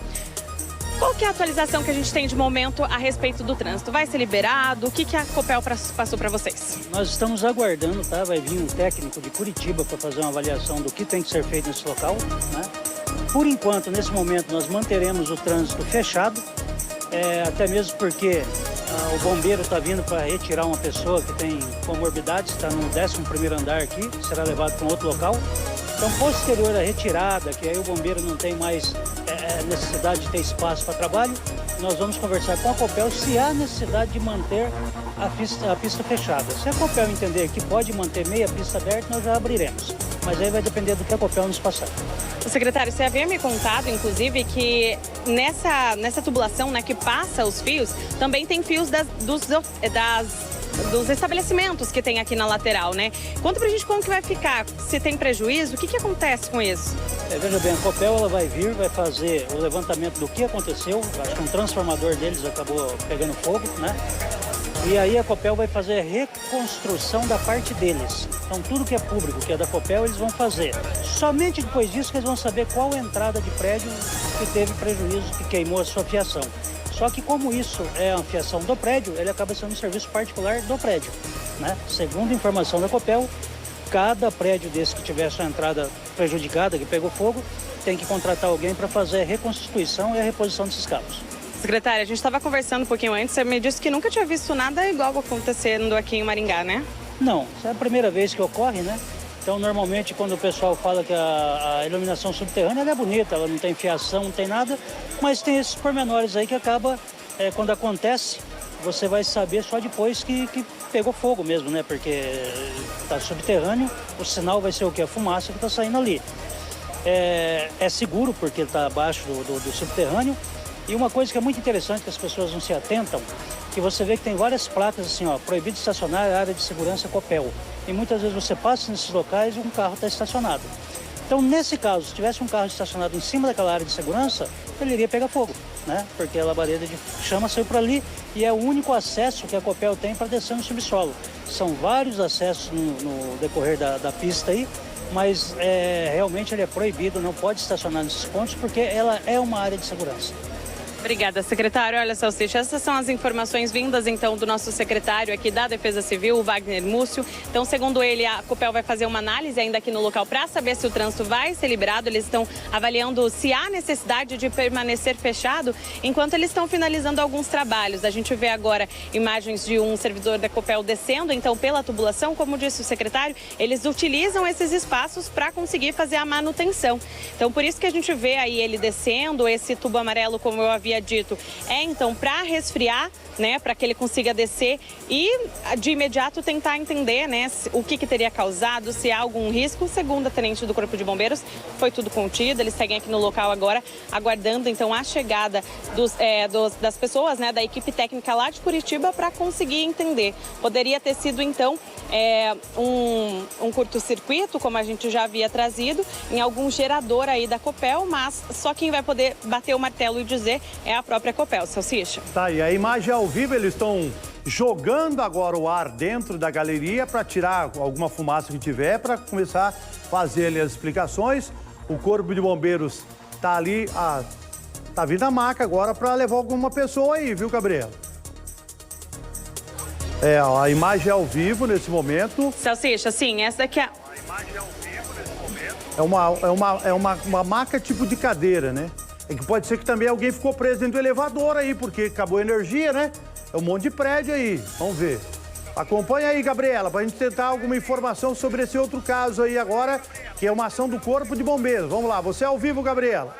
qual que é a atualização que a gente tem de momento a respeito do trânsito? Vai ser liberado? O que a Copel passou para vocês? Nós estamos aguardando, tá? Vai vir um técnico de Curitiba para fazer uma avaliação do que tem que ser feito nesse local, né? Por enquanto, nesse momento, nós manteremos o trânsito fechado, até mesmo porque o bombeiro está vindo para retirar uma pessoa que tem comorbidades, está no 11º andar aqui, será levado para um outro local. Então, posterior à retirada, que aí o bombeiro não tem mais necessidade de ter espaço para trabalho, nós vamos conversar com a Copel se há necessidade de manter a pista fechada. Se a Copel entender que pode manter meia pista aberta, nós já abriremos. Mas aí vai depender do que a Copel nos passar. Secretário, você havia me contado, inclusive, que nessa tubulação, né, que passa os fios, também tem fios dos estabelecimentos que tem aqui na lateral, né? Conta pra gente como que vai ficar, se tem prejuízo, o que acontece com isso? Veja bem, a Copel ela vai fazer o levantamento do que aconteceu. Acho que um transformador deles acabou pegando fogo, né? E aí a Copel vai fazer a reconstrução da parte deles. Então tudo que é público, que é da Copel, eles vão fazer. Somente depois disso que eles vão saber qual entrada de prédio que teve prejuízo, que queimou a sua fiação. Só que como isso é uma fiação do prédio, ele acaba sendo um serviço particular do prédio, né? Segundo informação da Copel, cada prédio desse que tiver sua entrada prejudicada, que pegou fogo, tem que contratar alguém para fazer a reconstituição e a reposição desses cabos. Secretária, a gente estava conversando um pouquinho antes, você me disse que nunca tinha visto nada igual acontecendo aqui em Maringá, né? Não, essa é a primeira vez que ocorre, né? Então, normalmente, quando o pessoal fala que a iluminação subterrânea ela é bonita, ela não tem fiação, não tem nada, mas tem esses pormenores aí que acaba, quando acontece, você vai saber só depois que pegou fogo mesmo, né? Porque está subterrâneo, o sinal vai ser o quê? A fumaça que está saindo ali. É seguro porque está abaixo do subterrâneo. E uma coisa que é muito interessante que as pessoas não se atentam, que você vê que tem várias placas assim, ó, proibido estacionar, área de segurança Copel. E muitas vezes você passa nesses locais e um carro está estacionado. Então, nesse caso, se tivesse um carro estacionado em cima daquela área de segurança, ele iria pegar fogo, né? Porque a labareda de chama saiu por ali e é o único acesso que a Copel tem para descer no subsolo. São vários acessos no decorrer da pista aí, mas realmente ele é proibido, não pode estacionar nesses pontos porque ela é uma área de segurança. Obrigada, secretário. Olha, Salsicha, essas são as informações vindas, então, do nosso secretário aqui da Defesa Civil, o Wagner Múcio. Então, segundo ele, a Copel vai fazer uma análise ainda aqui no local para saber se o trânsito vai ser liberado. Eles estão avaliando se há necessidade de permanecer fechado, enquanto eles estão finalizando alguns trabalhos. A gente vê agora imagens de um servidor da Copel descendo, então, pela tubulação. Como disse o secretário, eles utilizam esses espaços para conseguir fazer a manutenção. Então, por isso que a gente vê aí ele descendo, esse tubo amarelo, como eu havia dito, então para resfriar, né, para que ele consiga descer e de imediato tentar entender, né, o que teria causado, se há algum risco. Segundo a tenente do Corpo de Bombeiros, foi tudo contido. Eles seguem aqui no local agora, aguardando então a chegada das pessoas, né, da equipe técnica lá de Curitiba para conseguir entender. Poderia ter sido então um curto-circuito, como a gente já havia trazido, em algum gerador aí da Copel, mas só quem vai poder bater o martelo e dizer é a própria Copel. Salsicha. Tá, e a imagem ao vivo, eles estão jogando agora o ar dentro da galeria para tirar alguma fumaça que tiver, para começar a fazer ali as explicações. O Corpo de Bombeiros tá ali, tá vindo a maca agora para levar alguma pessoa aí, viu, Gabriela? A imagem é ao vivo nesse momento. Salsicha, sim, essa daqui é... A imagem é ao vivo nesse momento. É uma maca tipo de cadeira, né? É que pode ser que também alguém ficou preso dentro do elevador aí, porque acabou a energia, né? É um monte de prédio aí. Vamos ver. Acompanha aí, Gabriela, pra gente tentar alguma informação sobre esse outro caso aí agora, que é uma ação do Corpo de Bombeiros. Vamos lá, você é ao vivo, Gabriela.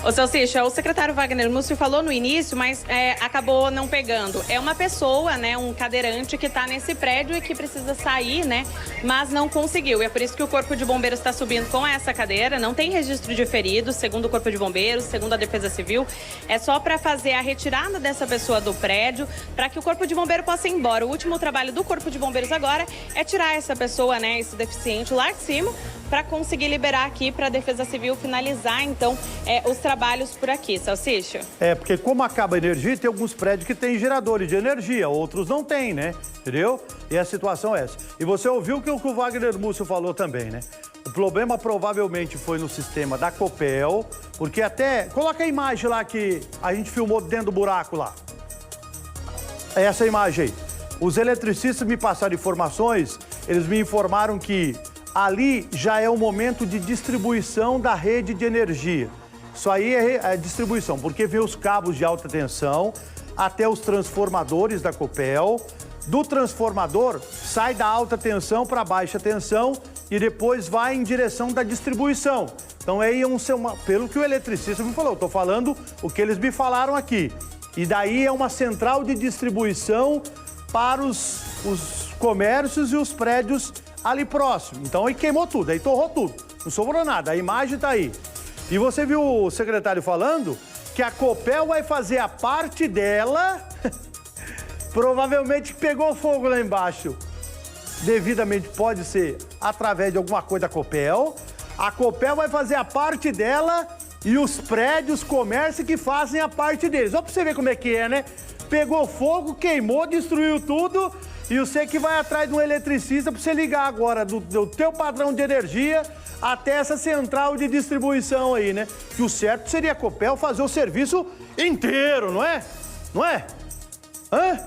Ô, Salsicha, o secretário Wagner Múcio falou no início, mas acabou não pegando. É uma pessoa, né, um cadeirante que está nesse prédio e que precisa sair, né, mas não conseguiu. E é por isso que o Corpo de Bombeiros está subindo com essa cadeira. Não tem registro de feridos, segundo o Corpo de Bombeiros, segundo a Defesa Civil. É só para fazer a retirada dessa pessoa do prédio, para que o Corpo de Bombeiro possa ir embora. O último trabalho do Corpo de Bombeiros agora é tirar essa pessoa, né, esse deficiente lá de cima, para conseguir liberar aqui para a Defesa Civil finalizar, então, os trabalhos por aqui. Salsicha? Porque como acaba a energia, tem alguns prédios que têm geradores de energia, outros não têm, né? Entendeu? E a situação é essa. E você ouviu o que o Wagner Múcio falou também, né? O problema provavelmente foi no sistema da Copel, porque até... Coloca a imagem lá que a gente filmou dentro do buraco lá. Essa imagem aí. Os eletricistas me passaram informações, eles me informaram que ali já é o momento de distribuição da rede de energia. Isso aí é distribuição, porque vem os cabos de alta tensão até os transformadores da Copel. Do transformador, sai da alta tensão para baixa tensão e depois vai em direção da distribuição. Então, aí pelo que o eletricista me falou, estou falando o que eles me falaram aqui. E daí é uma central de distribuição para os comércios e os prédios ali próximo. Então aí queimou tudo, aí torrou tudo, não sobrou nada, a imagem tá aí. E você viu o secretário falando que a Copel vai fazer a parte dela, provavelmente pegou fogo lá embaixo, devidamente pode ser através de alguma coisa da Copel. A Copel vai fazer a parte dela e os prédios, comércios que fazem a parte deles. Só pra você ver como é que é, né? Pegou fogo, queimou, destruiu tudo. E você que vai atrás de um eletricista para você ligar agora do teu padrão de energia até essa central de distribuição aí, né? Que o certo seria a Copel fazer o serviço inteiro, não é? Não é? Hã?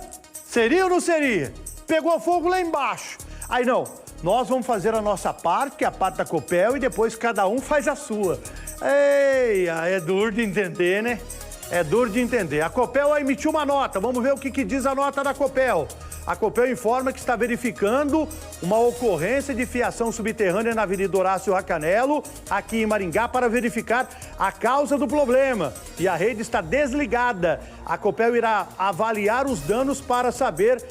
Seria ou não seria? Pegou fogo lá embaixo. Aí não, nós vamos fazer a nossa parte, que é a parte da Copel, e depois cada um faz a sua. Eia, é duro de entender, né? É duro de entender. A Copel emitiu uma nota, vamos ver o que diz a nota da Copel. A Copel informa que está verificando uma ocorrência de fiação subterrânea na Avenida Horácio Racanello, aqui em Maringá, para verificar a causa do problema. E a rede está desligada. A Copel irá avaliar os danos para saber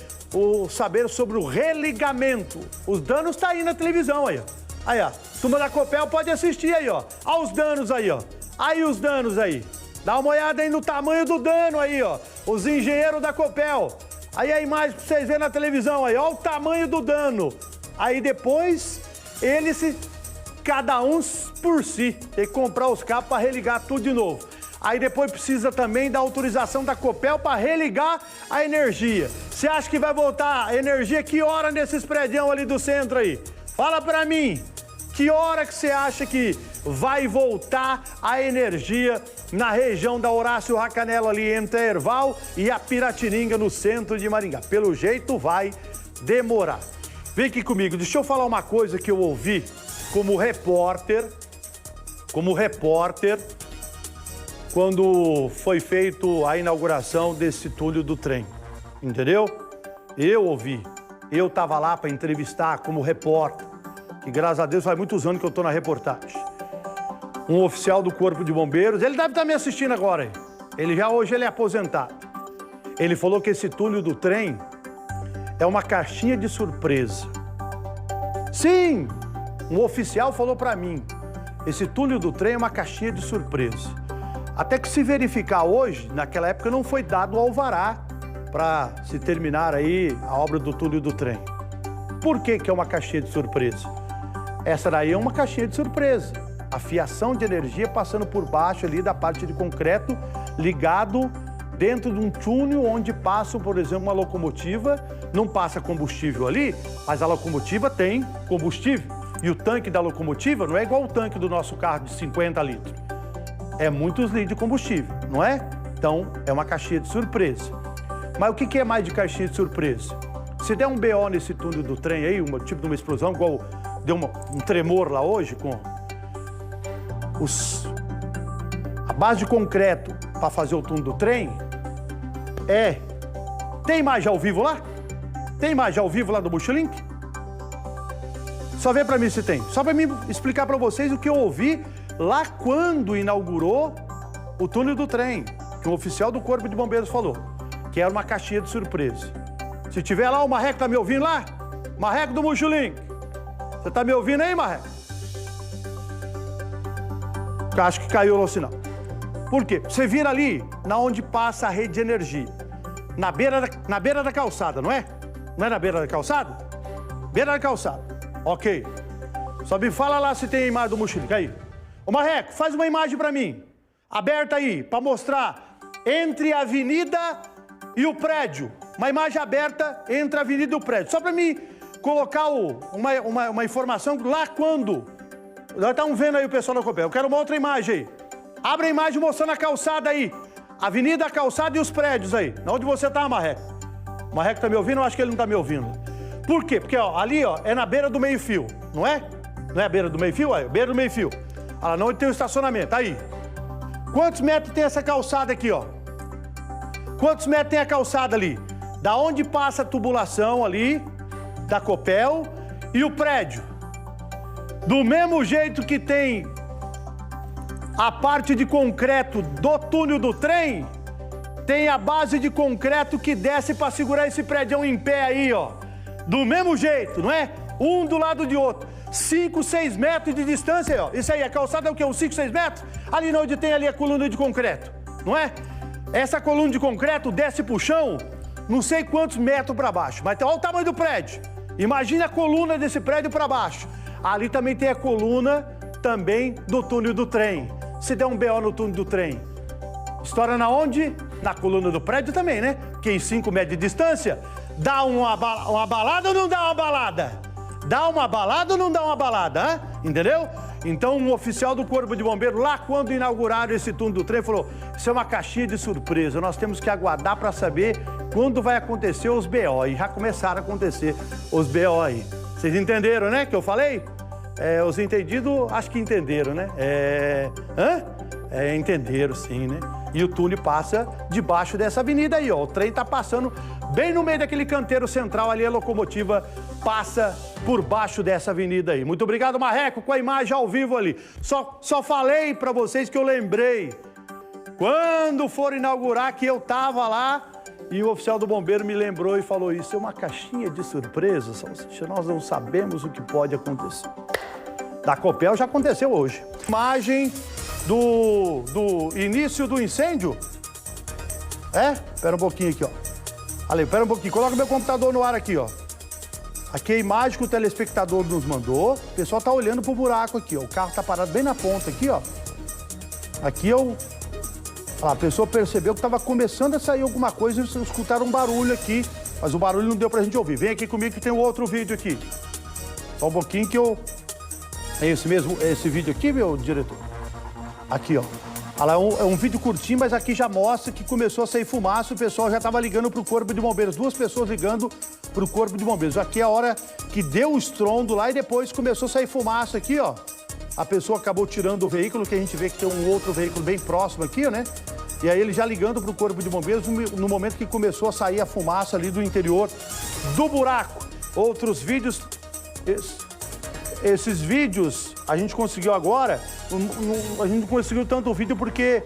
sobre o religamento. Os danos estão aí na televisão, aí. Aí, ó. Turma da Copel pode assistir aí, ó. Olha os danos aí, ó. Aí os danos aí. Dá uma olhada aí no tamanho do dano aí, ó. Os engenheiros da Copel. Aí a imagem pra vocês verem na televisão aí. Olha o tamanho do dano. Aí depois, cada um por si. Tem que comprar os cabos para religar tudo de novo. Aí depois precisa também da autorização da Copel para religar a energia. Você acha que vai voltar a energia que hora nesses prédios ali do centro aí? Fala para mim, que hora que você acha que vai voltar a energia na região da Horácio Racanello ali entre a Erval e a Piratininga no centro de Maringá? Pelo jeito vai demorar. Vem aqui comigo, deixa eu falar uma coisa que eu ouvi como repórter, quando foi feito a inauguração desse túnel do trem, entendeu? Eu ouvi, eu estava lá para entrevistar como repórter, que graças a Deus faz muitos anos que eu estou na reportagem. Um oficial do Corpo de Bombeiros, ele deve estar me assistindo agora aí. Hoje ele é aposentado. Ele falou que esse túnel do trem é uma caixinha de surpresa. Sim, um oficial falou para mim, esse túnel do trem é uma caixinha de surpresa. Até que se verificar hoje, naquela época não foi dado o alvará para se terminar aí a obra do túnel do trem. Por que é uma caixinha de surpresa? Essa daí é uma caixinha de surpresa. A fiação de energia passando por baixo ali da parte de concreto, ligado dentro de um túnel onde passa, por exemplo, uma locomotiva, não passa combustível ali, mas a locomotiva tem combustível. E o tanque da locomotiva não é igual o tanque do nosso carro de 50 litros. É muitos litros de combustível, não é? Então, é uma caixinha de surpresa. Mas o que é mais de caixinha de surpresa? Se der um BO nesse túnel do trem aí, tipo de uma explosão, igual deu um tremor lá hoje, com a base de concreto para fazer o túnel do trem, Tem imagem ao vivo lá? Tem imagem ao vivo lá do Multilink? Só vê para mim se tem. Só para mim explicar para vocês o que eu ouvi lá quando inaugurou o túnel do trem, que um oficial do Corpo de Bombeiros falou, que era uma caixinha de surpresa. Se tiver lá, o Marreco tá me ouvindo lá? Marreco do Multilink. Você tá me ouvindo aí, Marreco? Acho que caiu o sinal. Por quê? Você vira ali, na onde passa a rede de energia. Na beira da calçada, não é? Não é na beira da calçada? Beira da calçada. Ok. Só me fala lá se tem a imagem do Multilink aí. Ô Marreco, faz uma imagem pra mim. Aberta aí, pra mostrar entre a avenida e o prédio. Uma imagem aberta entre a avenida e o prédio. Só pra mim colocar uma informação lá quando... Nós estamos vendo aí o pessoal da Copel. Eu quero uma outra imagem aí. Abre a imagem mostrando a calçada aí. Avenida, a calçada e os prédios aí. Onde você tá, Marreco? O Marreco tá me ouvindo? Eu acho que ele não tá me ouvindo. Por quê? Porque ó, ali ó, é na beira do meio-fio, não é? Não é a beira do meio-fio? Aí, beira do meio-fio. Olha lá, onde tem o estacionamento. Aí. Quantos metros tem essa calçada aqui, ó? Quantos metros tem a calçada ali? Da onde passa a tubulação ali, da Copel, e o prédio. Do mesmo jeito que tem a parte de concreto do túnel do trem, tem a base de concreto que desce para segurar esse prédio em pé aí, ó. Do mesmo jeito, não é? Um do lado de outro. 5, 6 metros de distância, ó. Isso aí, a calçada é o quê? Uns 5, 6 metros? Ali onde tem ali a coluna de concreto, não é? Essa coluna de concreto desce pro chão, não sei quantos metros para baixo, mas olha o tamanho do prédio. Imagina a coluna desse prédio para baixo. Ali também tem a coluna também do túnel do trem. Se der um BO no túnel do trem, estoura na onde? Na coluna do prédio também, né? Que em 5 metros de distância, dá uma balada ou não dá uma balada? Dá uma balada ou não dá uma balada, hein? Entendeu? Então, um oficial do Corpo de Bombeiros, lá quando inauguraram esse túnel do trem, falou, isso é uma caixinha de surpresa, nós temos que aguardar para saber quando vai acontecer os BO. E já começaram a acontecer os BO aí. Vocês entenderam, né, que eu falei? Os entendidos, acho que entenderam, né? Entenderam, sim, né? E o túnel passa debaixo dessa avenida aí, ó. O trem tá passando bem no meio daquele canteiro central ali, a locomotiva passa por baixo dessa avenida aí. Muito obrigado, Marreco, com a imagem ao vivo ali. Só falei pra vocês que eu lembrei. Quando for inaugurar que eu tava lá e o oficial do bombeiro me lembrou e falou, isso é uma caixinha de surpresa, nós não sabemos o que pode acontecer. da Copel já aconteceu hoje. Imagem do início do incêndio. Espera um pouquinho aqui, ó. Ali, espera um pouquinho. Coloca meu computador no ar aqui, ó. Aqui é a imagem que o telespectador nos mandou. O pessoal tá olhando pro buraco aqui, ó. O carro tá parado bem na ponta aqui, ó. Aqui a pessoa percebeu que estava começando a sair alguma coisa e escutaram um barulho aqui. Mas o barulho não deu pra gente ouvir. Vem aqui comigo que tem um outro vídeo aqui. Só um pouquinho que eu... É esse vídeo aqui, meu diretor? Aqui, ó. É um vídeo curtinho, mas aqui já mostra que começou a sair fumaça. O pessoal já estava ligando para o Corpo de Bombeiros. 2 pessoas ligando para o Corpo de Bombeiros. Aqui é a hora que deu o estrondo lá e depois começou a sair fumaça aqui, ó. A pessoa acabou tirando o veículo, que a gente vê que tem um outro veículo bem próximo aqui, né? E aí ele já ligando para o Corpo de Bombeiros no momento que começou a sair a fumaça ali do interior do buraco. Outros vídeos... Esses vídeos a gente conseguiu agora, a gente não conseguiu tanto vídeo porque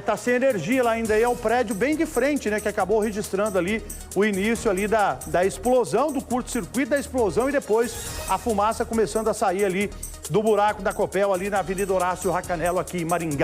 tá sem energia lá ainda. E é o prédio bem de frente, né, que acabou registrando ali o início ali da explosão, do curto-circuito da explosão e depois a fumaça começando a sair ali do buraco da Copel ali na Avenida Horácio Racanello aqui em Maringá.